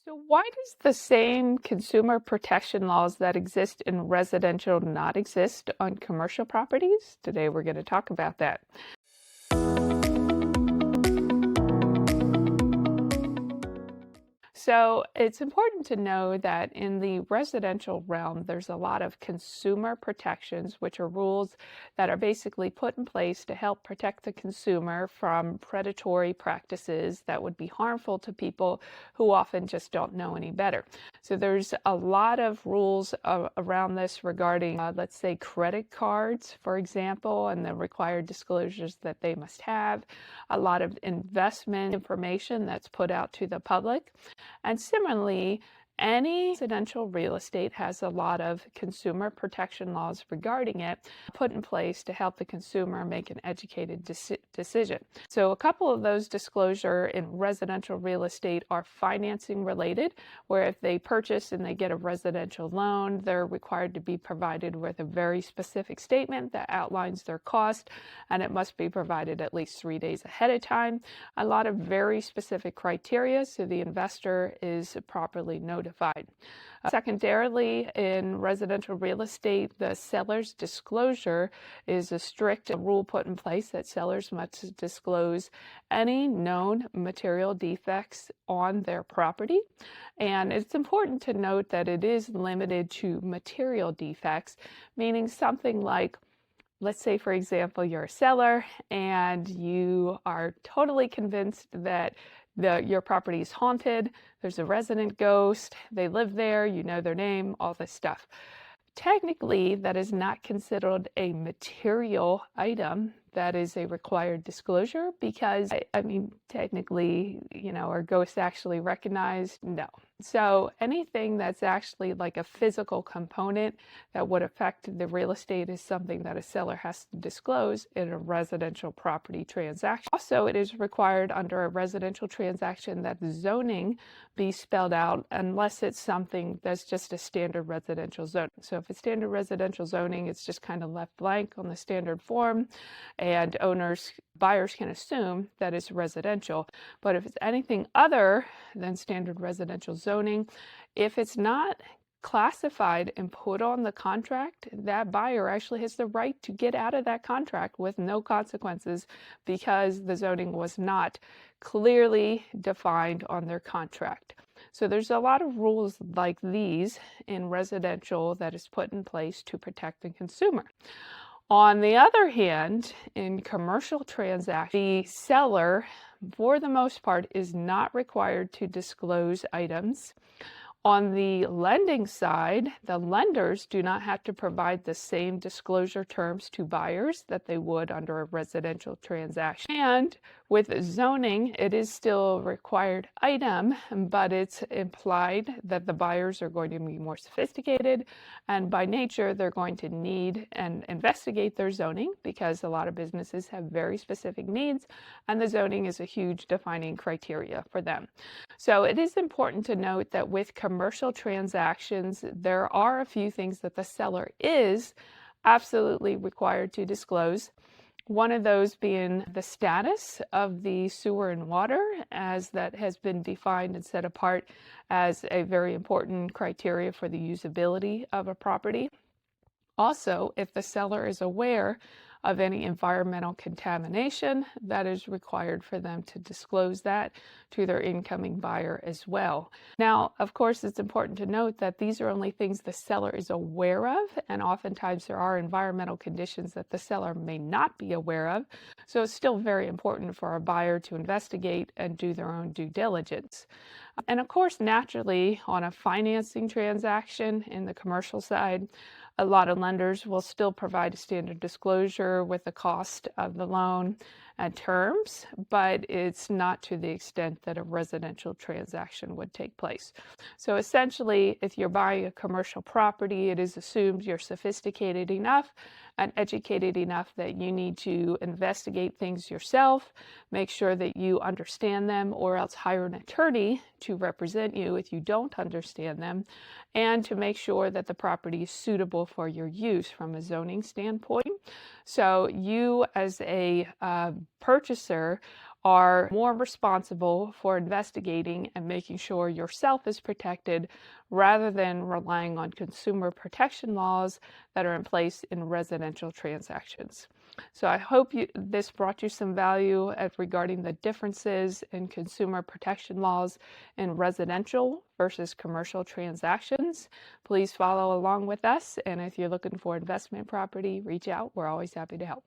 So why does the same consumer protection laws that exist in residential not exist on commercial properties? Today we're going to talk about that. So it's important to know that in the residential realm, there's a lot of consumer protections, which are rules that are basically put in place to help protect the consumer from predatory practices that would be harmful to people who often just don't know any better. So there's a lot of rules around this regarding, let's say, credit cards, for example, and the required disclosures that they must have, a lot of investment information that's put out to the public. And similarly, any residential real estate has a lot of consumer protection laws regarding it put in place to help the consumer make an educated decision. So a couple of those disclosure in residential real estate are financing related, where if they purchase and they get a residential loan, they're required to be provided with a very specific statement that outlines their cost, and it must be provided at least 3 days ahead of time. A lot of very specific criteria so the investor is properly notified. Secondarily, in residential real estate, the seller's disclosure is a strict rule put in place that sellers must disclose any known material defects on their property. And it's important to note that it is limited to material defects, meaning something like, let's say, for example, you're a seller and you are totally convinced that your property is haunted, there's a resident ghost, they live there, you know their name, all this stuff. Technically, that is not considered a material item. That is a required disclosure because, technically, are ghosts actually recognized? No. So anything that's actually like a physical component that would affect the real estate is something that a seller has to disclose in a residential property transaction. Also, it is required under a residential transaction that the zoning be spelled out unless it's something that's just a standard residential zoning. So if it's standard residential zoning, it's just kind of left blank on the standard form, and buyers can assume that it's residential. But if it's anything other than standard residential zoning, if it's not classified and put on the contract, that buyer actually has the right to get out of that contract with no consequences because the zoning was not clearly defined on their contract. So there's a lot of rules like these in residential that is put in place to protect the consumer. On the other hand, in commercial transactions, the seller, for the most part, is not required to disclose items. On the lending side, the lenders do not have to provide the same disclosure terms to buyers that they would under a residential transaction. And with zoning, it is still a required item, but it's implied that the buyers are going to be more sophisticated, and by nature, they're going to need and investigate their zoning because a lot of businesses have very specific needs, and the zoning is a huge defining criteria for them. So it is important to note that with commercial transactions, there are a few things that the seller is absolutely required to disclose. One of those being the status of the sewer and water, as that has been defined and set apart as a very important criteria for the usability of a property. Also, if the seller is aware of any environmental contamination, that is required for them to disclose that to their incoming buyer as well. Now, of course, it's important to note that these are only things the seller is aware of, and oftentimes there are environmental conditions that the seller may not be aware of. So it's still very important for a buyer to investigate and do their own due diligence. And of course, naturally, on a financing transaction in the commercial side, a lot of lenders will still provide a standard disclosure with the cost of the loan and terms, but it's not to the extent that a residential transaction would take place. So essentially, if you're buying a commercial property, it is assumed you're sophisticated enough and educated enough that you need to investigate things yourself, make sure that you understand them, or else hire an attorney to represent you if you don't understand them, and to make sure that the property is suitable for your use from a zoning standpoint. So you as a purchaser are more responsible for investigating and making sure yourself is protected rather than relying on consumer protection laws that are in place in residential transactions. So I hope this brought you some value regarding the differences in consumer protection laws in residential versus commercial transactions. Please follow along with us, and if you're looking for investment property, reach out. We're always happy to help.